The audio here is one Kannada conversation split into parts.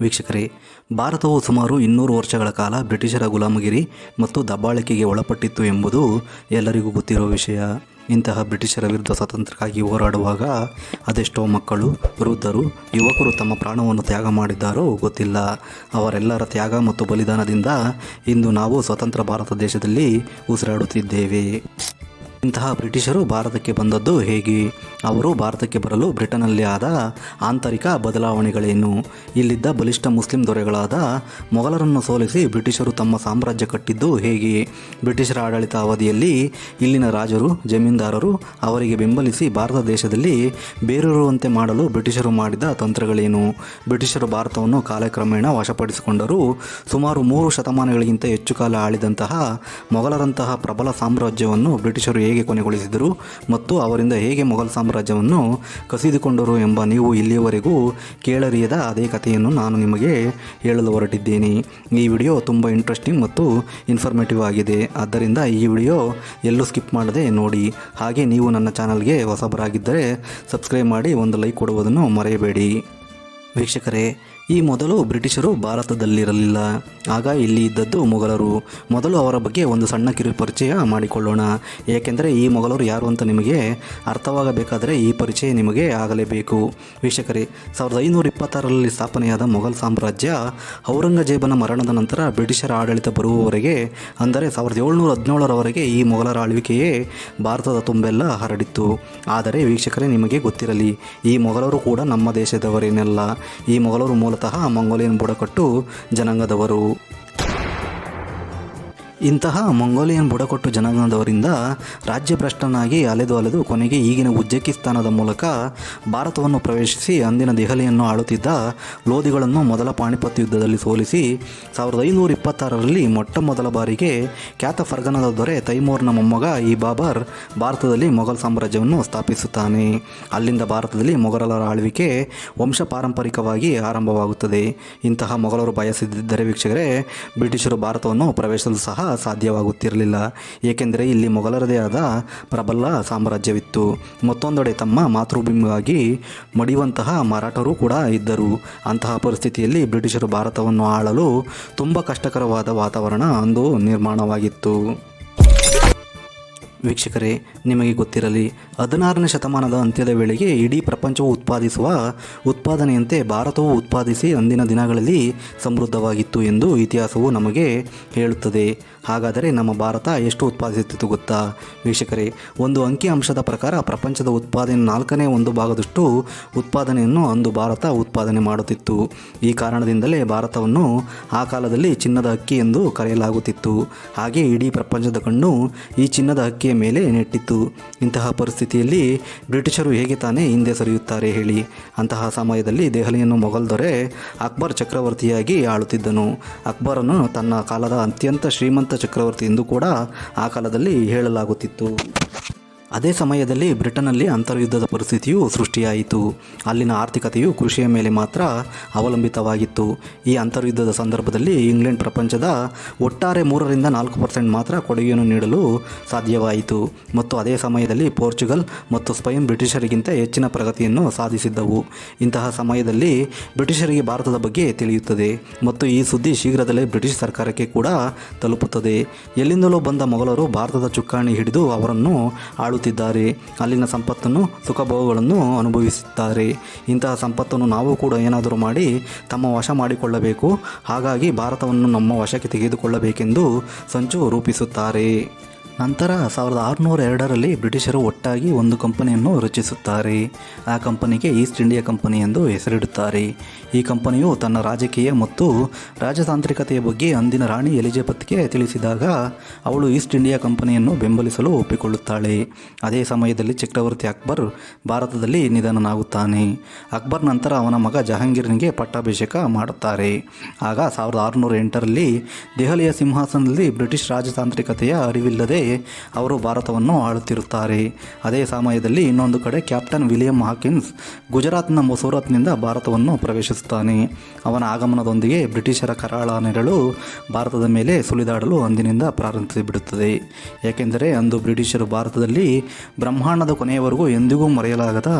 ವೀಕ್ಷಕರೇ, ಭಾರತವು ಸುಮಾರು 200 ವರ್ಷಗಳ ಕಾಲ ಬ್ರಿಟಿಷರ ಗುಲಾಮಗಿರಿ ಮತ್ತು ದಬ್ಬಾಳಿಕೆಗೆ ಒಳಪಟ್ಟಿತ್ತು ಎಂಬುದು ಎಲ್ಲರಿಗೂ ಗೊತ್ತಿರುವ ವಿಷಯ. ಇಂತಹ ಬ್ರಿಟಿಷರ ವಿರುದ್ಧ ಸ್ವಾತಂತ್ರ್ಯಕ್ಕಾಗಿ ಹೋರಾಡುವಾಗ ಅದೆಷ್ಟೋ ಮಕ್ಕಳು, ವೃದ್ಧರು, ಯುವಕರು ತಮ್ಮ ಪ್ರಾಣವನ್ನು ತ್ಯಾಗ ಮಾಡಿದ್ದಾರೋ ಗೊತ್ತಿಲ್ಲ. ಅವರೆಲ್ಲರ ತ್ಯಾಗ ಮತ್ತು ಬಲಿದಾನದಿಂದ ಇಂದು ನಾವು ಸ್ವತಂತ್ರ ಭಾರತ ದೇಶದಲ್ಲಿ ಉಸಿರಾಡುತ್ತಿದ್ದೇವೆ. ಇಂತಹ ಬ್ರಿಟಿಷರು ಭಾರತಕ್ಕೆ ಬಂದದ್ದು ಹೇಗೆ? ಅವರು ಭಾರತಕ್ಕೆ ಬರಲು ಬ್ರಿಟನ್ನಲ್ಲಿ ಆದ ಆಂತರಿಕ ಬದಲಾವಣೆಗಳೇನು? ಇಲ್ಲಿದ್ದ ಬಲಿಷ್ಠ ಮುಸ್ಲಿಂ ದೊರೆಗಳಾದ ಮೊಘಲರನ್ನು ಸೋಲಿಸಿ ಬ್ರಿಟಿಷರು ತಮ್ಮ ಸಾಮ್ರಾಜ್ಯ ಕಟ್ಟಿದ್ದು ಹೇಗೆ? ಬ್ರಿಟಿಷರ ಆಡಳಿತ ಅವಧಿಯಲ್ಲಿ ಇಲ್ಲಿನ ರಾಜರು, ಜಮೀನ್ದಾರರು ಅವರಿಗೆ ಬೆಂಬಲಿಸಿ ಭಾರತ ದೇಶದಲ್ಲಿ ಬೇರೂರುವಂತೆ ಮಾಡಲು ಬ್ರಿಟಿಷರು ಮಾಡಿದ ತಂತ್ರಗಳೇನು? ಬ್ರಿಟಿಷರು ಭಾರತವನ್ನು ಕಾಲಕ್ರಮೇಣ ವಶಪಡಿಸಿಕೊಂಡರೂ ಸುಮಾರು 3 ಶತಮಾನಗಳಿಗಿಂತ ಹೆಚ್ಚು ಕಾಲ ಆಳಿದಂತಹ ಮೊಘಲರಂತಹ ಪ್ರಬಲ ಸಾಮ್ರಾಜ್ಯವನ್ನು ಬ್ರಿಟಿಷರು ಹೇಗೆ ಕೊನೆಗೊಳಿಸಿದರು ಮತ್ತು ಅವರಿಂದ ಹೇಗೆ ಮೊಘಲ್ ಸಾಮ್ರಾಜ್ಯವನ್ನು ಕಸಿದುಕೊಂಡರು ಎಂಬ ನೀವು ಇಲ್ಲಿಯವರೆಗೂ ಕೇಳರಿಯದ ಅದೇ ಕಥೆಯನ್ನು ನಾನು ನಿಮಗೆ ಹೇಳಲು ಹೊರಟಿದ್ದೇನೆ. ಈ ವಿಡಿಯೋ ತುಂಬ ಇಂಟ್ರೆಸ್ಟಿಂಗ್ ಮತ್ತು ಇನ್ಫಾರ್ಮೇಟಿವ್ ಆಗಿದೆ. ಆದ್ದರಿಂದ ಈ ವಿಡಿಯೋ ಎಲ್ಲೂ ಸ್ಕಿಪ್ ಮಾಡದೆ ನೋಡಿ. ಹಾಗೆ ನೀವು ನನ್ನ ಚಾನಲ್ಗೆ ಹೊಸಬರಾಗಿದ್ದರೆ ಸಬ್ಸ್ಕ್ರೈಬ್ ಮಾಡಿ ಒಂದು ಲೈಕ್ ಕೊಡುವುದನ್ನು ಮರೆಯಬೇಡಿ. ವೀಕ್ಷಕರೇ, ಈ ಮೊದಲು ಬ್ರಿಟಿಷರು ಭಾರತದಲ್ಲಿರಲಿಲ್ಲ. ಆಗ ಇಲ್ಲಿ ಇದ್ದದ್ದು ಮೊಘಲರು. ಮೊದಲು ಅವರ ಬಗ್ಗೆ ಒಂದು ಸಣ್ಣ ಕಿರು ಪರಿಚಯ ಮಾಡಿಕೊಳ್ಳೋಣ. ಏಕೆಂದರೆ ಈ ಮೊಘಲರು ಯಾರು ಅಂತ ನಿಮಗೆ ಅರ್ಥವಾಗಬೇಕಾದರೆ ಈ ಪರಿಚಯ ನಿಮಗೆ ಆಗಲೇಬೇಕು. ವೀಕ್ಷಕರೇ, 1526ರಲ್ಲಿ ಸ್ಥಾಪನೆಯಾದ ಮೊಘಲ್ ಸಾಮ್ರಾಜ್ಯ ಔರಂಗಜೇಬನ ಮರಣದ ನಂತರ ಬ್ರಿಟಿಷರ ಆಡಳಿತ ಬರುವವರೆಗೆ, ಅಂದರೆ 1717ರವರೆಗೆ ಈ ಮೊಘಲರ ಆಳ್ವಿಕೆಯೇ ಭಾರತದ ತುಂಬೆಲ್ಲ ಹರಡಿತ್ತು. ಆದರೆ ವೀಕ್ಷಕರೇ, ನಿಮಗೆ ಗೊತ್ತಿರಲಿ, ಈ ಮೊಘಲರು ಕೂಡ ನಮ್ಮ ದೇಶದವರೇನಲ್ಲ. ಈ ಮೊಘಲರು ಮೂಲತಃ ಮಂಗೋಲಿಯನ್ ಬುಡಕಟ್ಟು ಜನಾಂಗದವರು. ಇಂತಹ ಮಂಗೋಲಿಯನ್ ಬುಡಕಟ್ಟು ಜನಾಂಗದವರಿಂದ ರಾಜ್ಯಭ್ರಷ್ಟನಾಗಿ ಅಲೆದು ಕೊನೆಗೆ ಈಗಿನ ಉಜ್ಬೆಕಿಸ್ತಾನದ ಮೂಲಕ ಭಾರತವನ್ನು ಪ್ರವೇಶಿಸಿ ಅಂದಿನ ದೆಹಲಿಯನ್ನು ಆಳುತ್ತಿದ್ದ ಲೋಧಿಗಳನ್ನು ಮೊದಲ ಪಾಣಿಪತ್ ಯುದ್ಧದಲ್ಲಿ ಸೋಲಿಸಿ 1526ರಲ್ಲಿ ಮೊಟ್ಟ ಮೊದಲ ಬಾರಿಗೆ ಖ್ಯಾತ ಫರ್ಗನದ ದೊರೆ ತೈಮೂರ್ನ ಮೊಮ್ಮಗ ಈ ಬಾಬರ್ ಭಾರತದಲ್ಲಿ ಮೊಘಲ್ ಸಾಮ್ರಾಜ್ಯವನ್ನು ಸ್ಥಾಪಿಸುತ್ತಾನೆ. ಅಲ್ಲಿಂದ ಭಾರತದಲ್ಲಿ ಮೊಘಲರ ಆಳ್ವಿಕೆ ವಂಶ ಪಾರಂಪರಿಕವಾಗಿ ಆರಂಭವಾಗುತ್ತದೆ. ಇಂತಹ ಮೊಘಲರು ಬಯಸದಿದ್ದರೆ ವೀಕ್ಷಕರೇ, ಬ್ರಿಟಿಷರು ಭಾರತವನ್ನು ಪ್ರವೇಶಿಸಲು ಸಹ ಸಾಧ್ಯವಾಗುತ್ತಿರಲಿಲ್ಲ. ಏಕೆಂದರೆ ಇಲ್ಲಿ ಮೊಘಲರದೇ ಆದ ಪ್ರಬಲ ಸಾಮ್ರಾಜ್ಯವಿತ್ತು. ಮತ್ತೊಂದೆಡೆ ತಮ್ಮ ಮಾತೃಭೂಮಿಗಾಗಿ ಮಡಿಯುವಂತಹ ಮರಾಠರು ಕೂಡ ಇದ್ದರು. ಅಂತಹ ಪರಿಸ್ಥಿತಿಯಲ್ಲಿ ಬ್ರಿಟಿಷರು ಭಾರತವನ್ನು ಆಳಲು ತುಂಬ ಕಷ್ಟಕರವಾದ ವಾತಾವರಣ ಅಂದು ನಿರ್ಮಾಣವಾಗಿತ್ತು. ವೀಕ್ಷಕರೇ, ನಿಮಗೆ ಗೊತ್ತಿರಲಿ, 16ನೇ ಶತಮಾನದ ಅಂತ್ಯದ ವೇಳೆಗೆ ಇಡೀ ಪ್ರಪಂಚವು ಉತ್ಪಾದಿಸುವ ಉತ್ಪಾದನೆಯಂತೆ ಭಾರತವು ಉತ್ಪಾದಿಸಿ ಅಂದಿನ ದಿನಗಳಲ್ಲಿ ಸಮೃದ್ಧವಾಗಿತ್ತು ಎಂದು ಇತಿಹಾಸವು ನಮಗೆ ಹೇಳುತ್ತದೆ. ಹಾಗಾದರೆ ನಮ್ಮ ಭಾರತ ಎಷ್ಟು ಉತ್ಪಾದಿಸುತ್ತಿತ್ತು ಗೊತ್ತಾ ವೀಕ್ಷಕರೇ? ಒಂದು ಅಂಕಿ ಅಂಶದ ಪ್ರಕಾರ ಪ್ರಪಂಚದ ಉತ್ಪಾದನೆ 4ನೇ 1 ಭಾಗದಷ್ಟು ಉತ್ಪಾದನೆಯನ್ನು ಅಂದು ಭಾರತ ಉತ್ಪಾದನೆ ಮಾಡುತ್ತಿತ್ತು. ಈ ಕಾರಣದಿಂದಲೇ ಭಾರತವನ್ನು ಆ ಕಾಲದಲ್ಲಿ ಚಿನ್ನದ ಹಕ್ಕಿ ಎಂದು ಕರೆಯಲಾಗುತ್ತಿತ್ತು. ಹಾಗೆ ಇಡೀ ಪ್ರಪಂಚದ ಕಣ್ಣು ಈ ಚಿನ್ನದ ಹಕ್ಕಿಯ ಮೇಲೆ ನೆಟ್ಟಿತ್ತು. ಇಂತಹ ಪರಿಸ್ಥಿತಿಯಲ್ಲಿ ಬ್ರಿಟಿಷರು ಹೇಗೆ ತಾನೇ ಹಿಂದೆ ಸರಿಯುತ್ತಾರೆ ಹೇಳಿ? ಅಂತಹ ಸಮಯದಲ್ಲಿ ದೆಹಲಿಯನ್ನು ಮೊಘಲ್ ದೊರೆ ಅಕ್ಬರ್ ಚಕ್ರವರ್ತಿಯಾಗಿ ಆಳುತ್ತಿದ್ದನು. ಅಕ್ಬರನು ತನ್ನ ಕಾಲದ ಅತ್ಯಂತ ಶ್ರೀಮಂತ ಚಕ್ರವರ್ತಿ ಎಂದು ಕೂಡ ಆ ಕಾಲದಲ್ಲಿ ಹೇಳಲಾಗುತ್ತಿತ್ತು. ಅದೇ ಸಮಯದಲ್ಲಿ ಬ್ರಿಟನ್ನಲ್ಲಿ ಅಂತರ್ಯುದ್ಧದ ಪರಿಸ್ಥಿತಿಯು ಸೃಷ್ಟಿಯಾಯಿತು. ಅಲ್ಲಿನ ಆರ್ಥಿಕತೆಯು ಕೃಷಿಯ ಮೇಲೆ ಮಾತ್ರ ಅವಲಂಬಿತವಾಗಿತ್ತು. ಈ ಅಂತರ್ಯುದ್ಧದ ಸಂದರ್ಭದಲ್ಲಿ ಇಂಗ್ಲೆಂಡ್ ಪ್ರಪಂಚದ ಒಟ್ಟಾರೆ 3-4% ಮಾತ್ರ ಕೊಡುಗೆಯನ್ನು ನೀಡಲು ಸಾಧ್ಯವಾಯಿತು. ಮತ್ತು ಅದೇ ಸಮಯದಲ್ಲಿ ಪೋರ್ಚುಗಲ್ ಮತ್ತು ಸ್ಪೇನ್ ಬ್ರಿಟಿಷರಿಗಿಂತ ಹೆಚ್ಚಿನ ಪ್ರಗತಿಯನ್ನು ಸಾಧಿಸಿದ್ದವು. ಇಂತಹ ಸಮಯದಲ್ಲಿ ಬ್ರಿಟಿಷರಿಗೆ ಭಾರತದ ಬಗ್ಗೆ ತಿಳಿಯುತ್ತದೆ ಮತ್ತು ಈ ಸುದ್ದಿ ಶೀಘ್ರದಲ್ಲೇ ಬ್ರಿಟಿಷ್ ಸರ್ಕಾರಕ್ಕೆ ಕೂಡ ತಲುಪುತ್ತದೆ. ಎಲ್ಲಿಂದಲೂ ಬಂದ ಮೊಘಲರು ಭಾರತದ ಚುಕ್ಕಾಣಿ ಹಿಡಿದು ಅವರನ್ನು ಆಳುತ್ತಿದ್ದಾರೆ. ಅಲ್ಲಿನ ಸಂಪತ್ತನ್ನು, ಸುಖಭೋಗಗಳನ್ನು ಅನುಭವಿಸುತ್ತಾರೆ. ಇಂತಹ ಸಂಪತ್ತನ್ನು ನಾವು ಕೂಡ ಏನಾದರೂ ಮಾಡಿ ತಮ್ಮ ವಶ ಮಾಡಿಕೊಳ್ಳಬೇಕು. ಹಾಗಾಗಿ ಭಾರತವನ್ನು ನಮ್ಮ ವಶಕ್ಕೆ ತೆಗೆದುಕೊಳ್ಳಬೇಕೆಂದು ಸಂಚು ರೂಪಿಸುತ್ತಾರೆ. ನಂತರ 1602ರಲ್ಲಿ ಬ್ರಿಟಿಷರು ಒಟ್ಟಾಗಿ ಒಂದು ಕಂಪನಿಯನ್ನು ರಚಿಸುತ್ತಾರೆ. ಆ ಕಂಪನಿಗೆ ಈಸ್ಟ್ ಇಂಡಿಯಾ ಕಂಪನಿ ಎಂದು ಹೆಸರಿಡುತ್ತಾರೆ. ಈ ಕಂಪನಿಯು ತನ್ನ ರಾಜಕೀಯ ಮತ್ತು ರಾಜತಾಂತ್ರಿಕತೆಯ ಬಗ್ಗೆ ಅಂದಿನ ರಾಣಿ ಎಲಿಜಬೆತ್ಗೆ ತಿಳಿಸಿದಾಗ ಅವಳು ಈಸ್ಟ್ ಇಂಡಿಯಾ ಕಂಪನಿಯನ್ನು ಬೆಂಬಲಿಸಲು ಒಪ್ಪಿಕೊಳ್ಳುತ್ತಾಳೆ. ಅದೇ ಸಮಯದಲ್ಲಿ ಚಕ್ರವರ್ತಿ ಅಕ್ಬರ್ ಭಾರತದಲ್ಲಿ ನಿಧನನಾಗುತ್ತಾನೆ. ಅಕ್ಬರ್ ನಂತರ ಅವನ ಮಗ ಜಹಾಂಗೀರನಿಗೆ ಪಟ್ಟಾಭಿಷೇಕ ಮಾಡುತ್ತಾರೆ. ಆಗ 1608ರಲ್ಲಿ ದೆಹಲಿಯ ಸಿಂಹಾಸನದಲ್ಲಿ ಬ್ರಿಟಿಷ್ ರಾಜತಾಂತ್ರಿಕತೆಯ ಅರಿವಿಲ್ಲದೆ ಅವರು ಭಾರತವನ್ನು ಆಳುತ್ತಿರುತ್ತಾರೆ. ಅದೇ ಸಮಯದಲ್ಲಿ ಇನ್ನೊಂದು ಕಡೆ ಕ್ಯಾಪ್ಟನ್ ವಿಲಿಯಂ ಹಾಕಿನ್ಸ್ ಗುಜರಾತ್ನ ಸೂರತ್ನಿಂದ ಭಾರತವನ್ನು ಪ್ರವೇಶಿಸುತ್ತಾನೆ. ಅವನ ಆಗಮನದೊಂದಿಗೆ ಬ್ರಿಟಿಷರ ಕರಾಳ ನೆರಳು ಭಾರತದ ಮೇಲೆ ಸುಳಿದಾಡಲು ಅಂದಿನಿಂದ ಪ್ರಾರಂಭಿಸಿಬಿಡುತ್ತದೆ. ಏಕೆಂದರೆ ಅಂದು ಬ್ರಿಟಿಷರು ಭಾರತದಲ್ಲಿ ಬ್ರಹ್ಮಾಂಡದ ಕೊನೆಯವರೆಗೂ ಎಂದಿಗೂ ಮರೆಯಲಾಗದ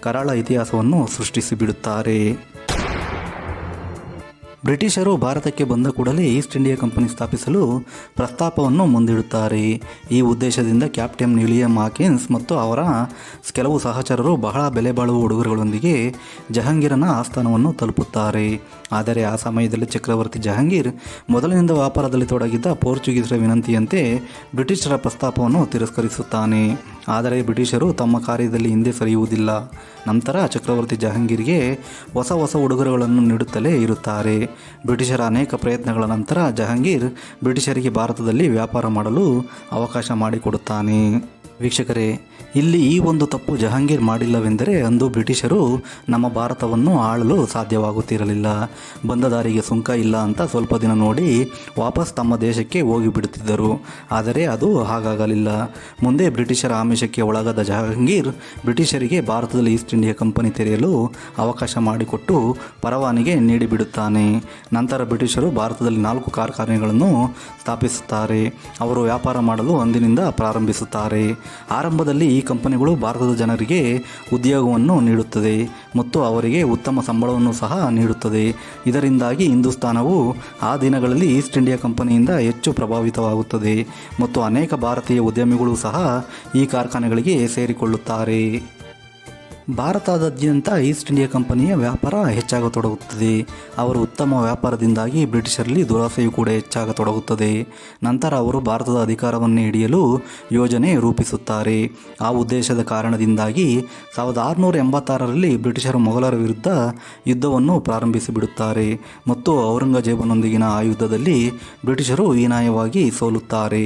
ಕರಾಳ ಇತಿಹಾಸವನ್ನು ಸೃಷ್ಟಿಸಿಬಿಡುತ್ತಾರೆ. ಬ್ರಿಟಿಷರು ಭಾರತಕ್ಕೆ ಬಂದ ಕೂಡಲೇ ಈಸ್ಟ್ ಇಂಡಿಯಾ ಕಂಪನಿ ಸ್ಥಾಪಿಸಲು ಪ್ರಸ್ತಾಪವನ್ನು ಮುಂದಿಡುತ್ತಾರೆ. ಈ ಉದ್ದೇಶದಿಂದ ಕ್ಯಾಪ್ಟನ್ ವಿಲಿಯಂ ಹಾಕಿನ್ಸ್ ಮತ್ತು ಅವರ ಕೆಲವು ಸಹಚರರು ಬಹಳ ಬೆಲೆ ಬಾಳುವ ಉಡುಗೊರೆಗಳೊಂದಿಗೆ ಜಹಾಂಗೀರನ ಆಸ್ಥಾನವನ್ನು ತಲುಪುತ್ತಾರೆ. ಆದರೆ ಆ ಸಮಯದಲ್ಲಿ ಚಕ್ರವರ್ತಿ ಜಹಾಂಗೀರ್ ಮೊದಲಿನಿಂದ ವ್ಯಾಪಾರದಲ್ಲಿ ತೊಡಗಿದ್ದ ಪೋರ್ಚುಗೀಸರ ವಿನಂತಿಯಂತೆ ಬ್ರಿಟಿಷರ ಪ್ರಸ್ತಾಪವನ್ನು ತಿರಸ್ಕರಿಸುತ್ತಾನೆ. ಆದರೆ ಬ್ರಿಟಿಷರು ತಮ್ಮ ಕಾರ್ಯದಲ್ಲಿ ಹಿಂದೆ ಸರಿಯುವುದಿಲ್ಲ. ನಂತರ ಚಕ್ರವರ್ತಿ ಜಹಾಂಗೀರ್ಗೆ ಹೊಸ ಹೊಸ ಉಡುಗೊರೆಗಳನ್ನು ನೀಡುತ್ತಲೇ ಇರುತ್ತಾರೆ. ಬ್ರಿಟಿಷರ ಅನೇಕ ಪ್ರಯತ್ನಗಳ ನಂತರ ಜಹಾಂಗೀರ್ ಬ್ರಿಟಿಷರಿಗೆ ಭಾರತದಲ್ಲಿ ವ್ಯಾಪಾರ ಮಾಡಲು ಅವಕಾಶ ಮಾಡಿಕೊಡುತ್ತಾನೆ. ವೀಕ್ಷಕರೇ, ಇಲ್ಲಿ ಈ ಒಂದು ತಪ್ಪು ಜಹಾಂಗೀರ್ ಮಾಡಿಲ್ಲವೆಂದರೆ ಅಂದು ಬ್ರಿಟಿಷರು ನಮ್ಮ ಭಾರತವನ್ನು ಆಳಲು ಸಾಧ್ಯವಾಗುತ್ತಿರಲಿಲ್ಲ. ಬಂದ ದಾರಿಗೆ ಸುಂಕ ಇಲ್ಲ ಅಂತ ಸ್ವಲ್ಪ ದಿನ ನೋಡಿ ವಾಪಸ್ ತಮ್ಮ ದೇಶಕ್ಕೆ ಹೋಗಿಬಿಡುತ್ತಿದ್ದರು. ಆದರೆ ಅದು ಹಾಗಾಗಲಿಲ್ಲ. ಮುಂದೆ ಬ್ರಿಟಿಷರ ಆಮಿಷಕ್ಕೆ ಒಳಗಾದ ಜಹಾಂಗೀರ್ ಬ್ರಿಟಿಷರಿಗೆ ಭಾರತದಲ್ಲಿ ಈಸ್ಟ್ ಇಂಡಿಯಾ ಕಂಪನಿ ತೆರೆಯಲು ಅವಕಾಶ ಮಾಡಿಕೊಟ್ಟು ಪರವಾನಗಿ ನೀಡಿಬಿಡುತ್ತಾನೆ. ನಂತರ ಬ್ರಿಟಿಷರು ಭಾರತದಲ್ಲಿ 4 ಕಾರ್ಖಾನೆಗಳನ್ನು ಸ್ಥಾಪಿಸುತ್ತಾರೆ. ಅವರು ವ್ಯಾಪಾರ ಮಾಡಲು ಅಂದಿನಿಂದ ಪ್ರಾರಂಭಿಸುತ್ತಾರೆ. ಆರಂಭದಲ್ಲಿ ಈ ಕಂಪನಿಗಳು ಭಾರತದ ಜನರಿಗೆ ಉದ್ಯೋಗವನ್ನು ನೀಡುತ್ತದೆ ಮತ್ತು ಅವರಿಗೆ ಉತ್ತಮ ಸಂಬಳವನ್ನು ಸಹ ನೀಡುತ್ತದೆ. ಇದರಿಂದಾಗಿ ಹಿಂದೂಸ್ತಾನವು ಆ ದಿನಗಳಲ್ಲಿ ಈಸ್ಟ್ ಇಂಡಿಯಾ ಕಂಪನಿಯಿಂದ ಹೆಚ್ಚು ಪ್ರಭಾವಿತವಾಗುತ್ತದೆ ಮತ್ತು ಅನೇಕ ಭಾರತೀಯ ಉದ್ಯಮಿಗಳು ಸಹ ಈ ಕಾರ್ಖಾನೆಗಳಿಗೆ ಸೇರಿಕೊಳ್ಳುತ್ತಾರೆ. ಭಾರತದಾದ್ಯಂತ ಈಸ್ಟ್ ಇಂಡಿಯಾ ಕಂಪನಿಯ ವ್ಯಾಪಾರ ಹೆಚ್ಚಾಗತೊಡಗುತ್ತದೆ. ಅವರು ಉತ್ತಮ ವ್ಯಾಪಾರದಿಂದಾಗಿ ಬ್ರಿಟಿಷರಲ್ಲಿ ದುರಾಸೆಯು ಕೂಡ ಹೆಚ್ಚಾಗತೊಡಗುತ್ತದೆ. ನಂತರ ಅವರು ಭಾರತದ ಅಧಿಕಾರವನ್ನು ಹಿಡಿಯಲು ಯೋಜನೆ ರೂಪಿಸುತ್ತಾರೆ. ಆ ಉದ್ದೇಶದ ಕಾರಣದಿಂದಾಗಿ 1686ರಲ್ಲಿ ಬ್ರಿಟಿಷರು ಮೊಘಲರ ವಿರುದ್ಧ ಯುದ್ಧವನ್ನು ಪ್ರಾರಂಭಿಸಿಬಿಡುತ್ತಾರೆ ಮತ್ತು ಔರಂಗಜೇಬನೊಂದಿಗಿನ ಆ ಯುದ್ಧದಲ್ಲಿ ಬ್ರಿಟಿಷರು ಹೀನಾಯವಾಗಿ ಸೋಲುತ್ತಾರೆ.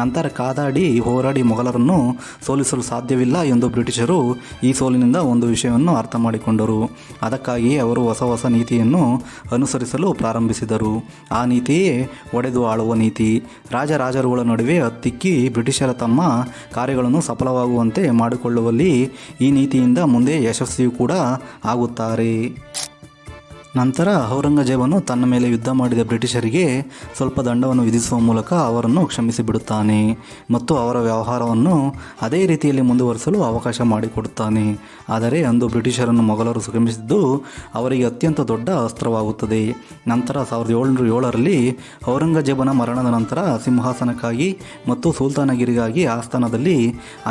ನಂತರ ಕಾದಾಡಿ ಹೋರಾಡಿ ಮೊಘಲರನ್ನು ಸೋಲಿಸಲು ಸಾಧ್ಯವಿಲ್ಲ ಎಂದು ಬ್ರಿಟಿಷರು ಈ ಸೋಲಿನಿಂದ ಒಂದು ವಿಷಯವನ್ನು ಅರ್ಥ ಮಾಡಿಕೊಂಡರು. ಅದಕ್ಕಾಗಿಯೇ ಅವರು ಹೊಸ ಹೊಸ ನೀತಿಯನ್ನು ಅನುಸರಿಸಲು ಪ್ರಾರಂಭಿಸಿದರು. ಆ ನೀತಿಯೇ ಒಡೆದು ಆಳುವ ನೀತಿ. ರಾಜರುಗಳ ನಡುವೆ ಹತ್ತಿಕ್ಕಿ ಬ್ರಿಟಿಷರ ತಮ್ಮ ಕಾರ್ಯಗಳನ್ನು ಸಫಲವಾಗುವಂತೆ ಮಾಡಿಕೊಳ್ಳುವಲ್ಲಿ ಈ ನೀತಿಯಿಂದ ಮುಂದೆ ಯಶಸ್ವಿಯೂ ಕೂಡ ಆಗುತ್ತಾರೆ. ನಂತರ ಔರಂಗಜೇಬನು ತನ್ನ ಮೇಲೆ ಯುದ್ಧ ಮಾಡಿದ ಬ್ರಿಟಿಷರಿಗೆ ಸ್ವಲ್ಪ ದಂಡವನ್ನು ವಿಧಿಸುವ ಮೂಲಕ ಅವರನ್ನು ಕ್ಷಮಿಸಿಬಿಡುತ್ತಾನೆ ಮತ್ತು ಅವರ ವ್ಯವಹಾರವನ್ನು ಅದೇ ರೀತಿಯಲ್ಲಿ ಮುಂದುವರಿಸಲು ಅವಕಾಶ ಮಾಡಿಕೊಡುತ್ತಾನೆ. ಆದರೆ ಅಂದು ಬ್ರಿಟಿಷರನ್ನು ಮೊಘಲರು ಕ್ಷಮಿಸಿದ್ದು ಅವರಿಗೆ ಅತ್ಯಂತ ದೊಡ್ಡ ಅಸ್ತ್ರವಾಗುತ್ತದೆ. ನಂತರ 1707ರಲ್ಲಿ ಔರಂಗಜೇಬನ ಮರಣದ ನಂತರ ಸಿಂಹಾಸನಕ್ಕಾಗಿ ಮತ್ತು ಸುಲ್ತಾನಗಿರಿಗಾಗಿ ಆಸ್ಥಾನದಲ್ಲಿ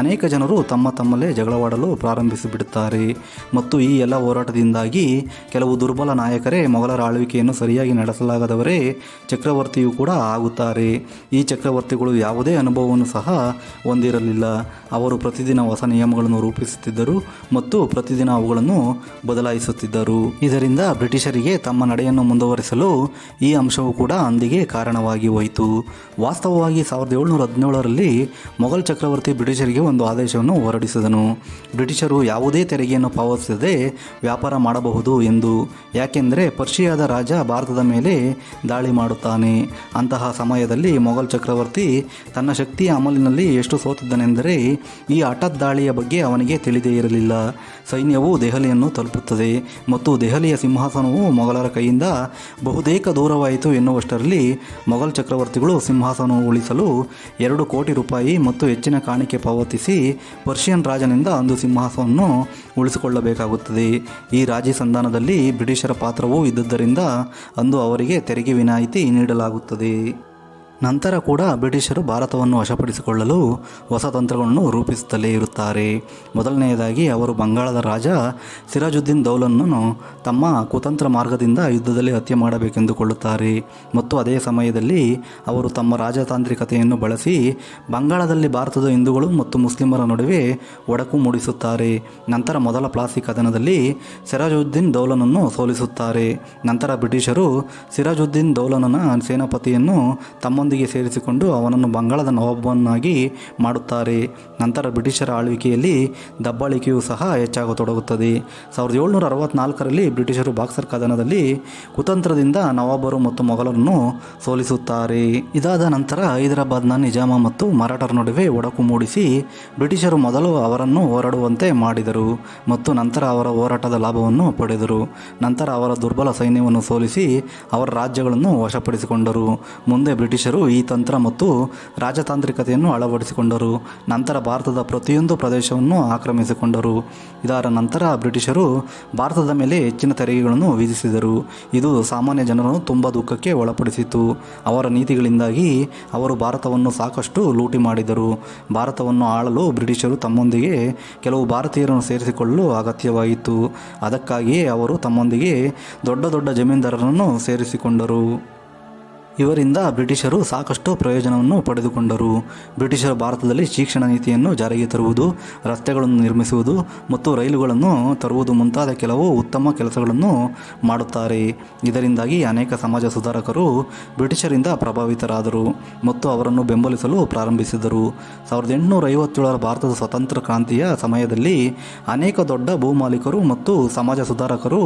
ಅನೇಕ ಜನರು ತಮ್ಮಲ್ಲೇ ಜಗಳವಾಡಲು ಪ್ರಾರಂಭಿಸಿಬಿಡುತ್ತಾರೆ ಮತ್ತು ಈ ಎಲ್ಲ ಹೋರಾಟದಿಂದಾಗಿ ಕೆಲವು ದುರ್ಬಲ ನಾಯಕರೇ ಮೊಘಲರ ಆಳ್ವಿಕೆಯನ್ನು ಸರಿಯಾಗಿ ನಡೆಸಲಾಗದವರೇ ಚಕ್ರವರ್ತಿಯೂ ಕೂಡ ಆಗುತ್ತಾರೆ. ಈ ಚಕ್ರವರ್ತಿಗಳು ಯಾವುದೇ ಅನುಭವವನ್ನು ಸಹ ಹೊಂದಿರಲಿಲ್ಲ. ಅವರು ಪ್ರತಿದಿನ ಹೊಸ ನಿಯಮಗಳನ್ನು ರೂಪಿಸುತ್ತಿದ್ದರು ಮತ್ತು ಪ್ರತಿದಿನ ಅವುಗಳನ್ನು ಬದಲಾಯಿಸುತ್ತಿದ್ದರು. ಇದರಿಂದ ಬ್ರಿಟಿಷರಿಗೆ ತಮ್ಮ ನಡೆಯನ್ನು ಮುಂದುವರಿಸಲು ಈ ಅಂಶವು ಕೂಡ ಅಂದಿಗೆ ಕಾರಣವಾಗಿ ಹೋಯಿತು. ವಾಸ್ತವವಾಗಿ 1717ರಲ್ಲಿ ಮೊಘಲ್ ಚಕ್ರವರ್ತಿ ಬ್ರಿಟಿಷರಿಗೆ ಒಂದು ಆದೇಶವನ್ನು ಹೊರಡಿಸಿದನು. ಬ್ರಿಟಿಷರು ಯಾವುದೇ ತೆರಿಗೆಯನ್ನು ಪಾವತಿಸದೆ ವ್ಯಾಪಾರ ಮಾಡಬಹುದು ಎಂದು. ಯಾಕೆಂದರೆ ಪರ್ಷಿಯಾದ ರಾಜ ಭಾರತದ ಮೇಲೆ ದಾಳಿ ಮಾಡುತ್ತಾನೆ. ಅಂತಹ ಸಮಯದಲ್ಲಿ ಮೊಘಲ್ ಚಕ್ರವರ್ತಿ ತನ್ನ ಶಕ್ತಿಯ ಅಮಲಿನಲ್ಲಿ ಎಷ್ಟು ಸೋತಿದ್ದನೆಂದರೆ ಈ ಹಠಾತ್ ದಾಳಿಯ ಬಗ್ಗೆ ಅವನಿಗೆ ತಿಳಿದೇ ಇರಲಿಲ್ಲ. ಸೈನ್ಯವು ದೆಹಲಿಯನ್ನು ತಲುಪುತ್ತದೆ ಮತ್ತು ದೆಹಲಿಯ ಸಿಂಹಾಸನವು ಮೊಘಲರ ಕೈಯಿಂದ ಬಹುತೇಕ ದೂರವಾಯಿತು ಎನ್ನುವಷ್ಟರಲ್ಲಿ ಮೊಘಲ್ ಚಕ್ರವರ್ತಿಗಳು ಸಿಂಹಾಸನವನ್ನು ಉಳಿಸಲು 2 ಕೋಟಿ ರೂಪಾಯಿ ಮತ್ತು ಹೆಚ್ಚಿನ ಕಾಣಿಕೆ ಪಾವತಿಸಿ ಪರ್ಷಿಯನ್ ರಾಜನಿಂದ ಅಂದು ಸಿಂಹಾಸನವನ್ನು ಉಳಿಸಿಕೊಳ್ಳಬೇಕಾಗುತ್ತದೆ. ಈ ರಾಜಿ ಸಂಧಾನದಲ್ಲಿ ಬ್ರಿಟಿಷರ ಪಾತ್ರವೂ ಇದ್ದುದರಿಂದ ಅಂದು ಅವರಿಗೆ ತೆರಿಗೆ ವಿನಾಯಿತಿ ನೀಡಲಾಗುತ್ತದೆ. ನಂತರ ಕೂಡ ಬ್ರಿಟಿಷರು ಭಾರತವನ್ನು ವಶಪಡಿಸಿಕೊಳ್ಳಲು ಹೊಸ ತಂತ್ರಗಳನ್ನು ರೂಪಿಸುತ್ತಲೇ ಇರುತ್ತಾರೆ. ಮೊದಲನೆಯದಾಗಿ ಅವರು ಬಂಗಾಳದ ರಾಜ ಸಿರಾಜುದ್ದೀನ್ ದೌಲನನ್ನು ತಮ್ಮ ಕುತಂತ್ರ ಮಾರ್ಗದಿಂದ ಯುದ್ಧದಲ್ಲಿ ಹತ್ಯೆ ಮಾಡಬೇಕೆಂದುಕೊಳ್ಳುತ್ತಾರೆ ಮತ್ತು ಅದೇ ಸಮಯದಲ್ಲಿ ಅವರು ತಮ್ಮ ರಾಜತಾಂತ್ರಿಕತೆಯನ್ನು ಬಳಸಿ ಬಂಗಾಳದಲ್ಲಿ ಭಾರತದ ಹಿಂದೂಗಳು ಮತ್ತು ಮುಸ್ಲಿಮರ ನಡುವೆ ಒಡಕು ಮೂಡಿಸುತ್ತಾರೆ. ನಂತರ ಮೊದಲ ಪ್ಲಾಸಿ ಕದನದಲ್ಲಿ ಸಿರಾಜುದ್ದೀನ್ ದೌಲನನ್ನು ಸೋಲಿಸುತ್ತಾರೆ. ನಂತರ ಬ್ರಿಟಿಷರು ಸಿರಾಜುದ್ದೀನ್ ದೌಲನನ ಸೇನಾಪತಿಯನ್ನು ತಮ್ಮೊಂದಿಗೆ ಸೇರಿಸಿಕೊಂಡು ಅವನನ್ನು ಬಂಗಾಳದ ನವಾಬನಾಗಿ ಮಾಡುತ್ತಾರೆ. ನಂತರ ಬ್ರಿಟಿಷರ ಆಳ್ವಿಕೆಯಲ್ಲಿ ದಬ್ಬಾಳಿಕೆಯೂ ಸಹ ಹೆಚ್ಚಾಗತೊಡಗುತ್ತದೆ. 1764ರಲ್ಲಿ ಬ್ರಿಟಿಷರು ಬಾಕ್ಸರ್ ಕದನದಲ್ಲಿ ಕುತಂತ್ರದಿಂದ ನವಾಬರು ಮತ್ತು ಮೊಘಲರನ್ನು ಸೋಲಿಸುತ್ತಾರೆ. ಇದಾದ ನಂತರ ಹೈದರಾಬಾದ್ನ ನಿಜಾಮ ಮತ್ತು ಮರಾಠರ ನಡುವೆ ಒಡಕು ಮೂಡಿಸಿ ಬ್ರಿಟಿಷರು ಮೊದಲು ಅವರನ್ನು ಹೋರಾಡುವಂತೆ ಮಾಡಿದರು ಮತ್ತು ನಂತರ ಅವರ ಹೋರಾಟದ ಲಾಭವನ್ನು ಪಡೆದರು. ನಂತರ ಅವರ ದುರ್ಬಲ ಸೈನ್ಯವನ್ನು ಸೋಲಿಸಿ ಅವರ ರಾಜ್ಯಗಳನ್ನು ವಶಪಡಿಸಿಕೊಂಡರು. ಮುಂದೆ ಬ್ರಿಟಿಷರು ಬ್ರಿಟಿಷರು ಈ ತಂತ್ರ ಮತ್ತು ರಾಜತಾಂತ್ರಿಕತೆಯನ್ನು ಅಳವಡಿಸಿಕೊಂಡರು. ನಂತರ ಭಾರತದ ಪ್ರತಿಯೊಂದು ಪ್ರದೇಶವನ್ನು ಆಕ್ರಮಿಸಿಕೊಂಡರು. ಇದರ ನಂತರ ಬ್ರಿಟಿಷರು ಭಾರತದ ಮೇಲೆ ಹೆಚ್ಚಿನ ತೆರಿಗೆಗಳನ್ನು ವಿಧಿಸಿದರು. ಇದು ಸಾಮಾನ್ಯ ಜನರನ್ನು ತುಂಬ ದುಃಖಕ್ಕೆ ಒಳಪಡಿಸಿತು. ಅವರ ನೀತಿಗಳಿಂದಾಗಿ ಅವರು ಭಾರತವನ್ನು ಸಾಕಷ್ಟು ಲೂಟಿ ಮಾಡಿದರು. ಭಾರತವನ್ನು ಆಳಲು ಬ್ರಿಟಿಷರು ತಮ್ಮೊಂದಿಗೆ ಕೆಲವು ಭಾರತೀಯರನ್ನು ಸೇರಿಸಿಕೊಳ್ಳಲು ಅಗತ್ಯವಾಯಿತು. ಅದಕ್ಕಾಗಿಯೇ ಅವರು ತಮ್ಮೊಂದಿಗೆ ದೊಡ್ಡ ದೊಡ್ಡ ಜಮೀನ್ದಾರರನ್ನು ಸೇರಿಸಿಕೊಂಡರು. ಇವರಿಂದ ಬ್ರಿಟಿಷರು ಸಾಕಷ್ಟು ಪ್ರಯೋಜನವನ್ನು ಪಡೆದುಕೊಂಡರು. ಬ್ರಿಟಿಷರು ಭಾರತದಲ್ಲಿ ಶಿಕ್ಷಣ ನೀತಿಯನ್ನು ಜಾರಿಗೆ ತರುವುದು, ರಸ್ತೆಗಳನ್ನು ನಿರ್ಮಿಸುವುದು ಮತ್ತು ರೈಲುಗಳನ್ನು ತರುವುದು ಮುಂತಾದ ಕೆಲವು ಉತ್ತಮ ಕೆಲಸಗಳನ್ನು ಮಾಡುತ್ತಾರೆ. ಇದರಿಂದಾಗಿ ಅನೇಕ ಸಮಾಜ ಸುಧಾರಕರು ಬ್ರಿಟಿಷರಿಂದ ಪ್ರಭಾವಿತರಾದರು ಮತ್ತು ಅವರನ್ನು ಬೆಂಬಲಿಸಲು ಪ್ರಾರಂಭಿಸಿದರು. 1857ರ ಭಾರತದ ಸ್ವತಂತ್ರ ಕ್ರಾಂತಿಯ ಸಮಯದಲ್ಲಿ ಅನೇಕ ದೊಡ್ಡ ಭೂಮಾಲೀಕರು ಮತ್ತು ಸಮಾಜ ಸುಧಾರಕರು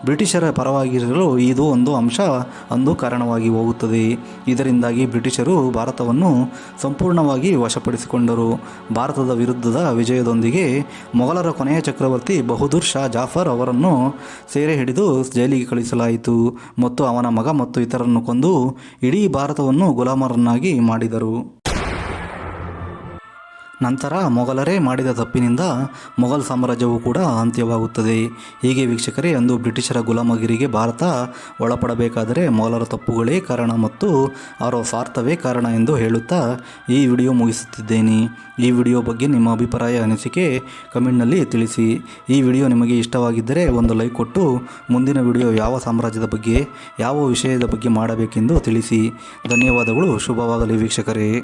ಬ್ರಿಟಿಷರ ಪರವಾಗಿರಲು ಇದು ಒಂದು ಅಂಶ ಒಂದು ಕಾರಣವಾಗಿ ಹೋಗುತ್ತದೆ. ಇದರಿಂದಾಗಿ ಬ್ರಿಟಿಷರು ಭಾರತವನ್ನು ಸಂಪೂರ್ಣವಾಗಿ ವಶಪಡಿಸಿಕೊಂಡರು. ಭಾರತದ ವಿರುದ್ಧದ ವಿಜಯದೊಂದಿಗೆ ಮೊಘಲರ ಕೊನೆಯ ಚಕ್ರವರ್ತಿ ಬಹದ್ದೂರ್ ಶಾ ಜಾಫರ್ ಅವರನ್ನು ಸೆರೆ ಹಿಡಿದು ಜೈಲಿಗೆ ಕಳುಹಿಸಲಾಯಿತು ಮತ್ತು ಅವನ ಮಗ ಮತ್ತು ಇತರರನ್ನು ಕೊಂದು ಇಡೀ ಭಾರತವನ್ನು ಗುಲಾಮರನ್ನಾಗಿ ಮಾಡಿದರು. ನಂತರ ಮೊಘಲರೇ ಮಾಡಿದ ತಪ್ಪಿನಿಂದ ಮೊಘಲ್ ಸಾಮ್ರಾಜ್ಯವು ಕೂಡ ಅಂತ್ಯವಾಗುತ್ತದೆ. ಹೀಗೆ ವೀಕ್ಷಕರೇ, ಅಂದು ಬ್ರಿಟಿಷರ ಗುಲಾಮಗಿರಿಗೆ ಭಾರತ ಒಳಪಡಬೇಕಾದರೆ ಮೊಘಲರ ತಪ್ಪುಗಳೇ ಕಾರಣ ಮತ್ತು ಅವರ ಸ್ವಾರ್ಥವೇ ಕಾರಣ ಎಂದು ಹೇಳುತ್ತಾ ಈ ವಿಡಿಯೋ ಮುಗಿಸುತ್ತಿದ್ದೇನೆ. ಈ ವಿಡಿಯೋ ಬಗ್ಗೆ ನಿಮ್ಮ ಅಭಿಪ್ರಾಯ ಅನಿಸಿಕೆ ಕಮೆಂಟ್ನಲ್ಲಿ ತಿಳಿಸಿ. ಈ ವಿಡಿಯೋ ನಿಮಗೆ ಇಷ್ಟವಾಗಿದ್ದರೆ ಒಂದು ಲೈಕ್ ಕೊಟ್ಟು ಮುಂದಿನ ವಿಡಿಯೋ ಯಾವ ಸಾಮ್ರಾಜ್ಯದ ಬಗ್ಗೆ ಯಾವ ವಿಷಯದ ಬಗ್ಗೆ ಮಾಡಬೇಕೆಂದು ತಿಳಿಸಿ. ಧನ್ಯವಾದಗಳು. ಶುಭವಾಗಲಿ ವೀಕ್ಷಕರೇ.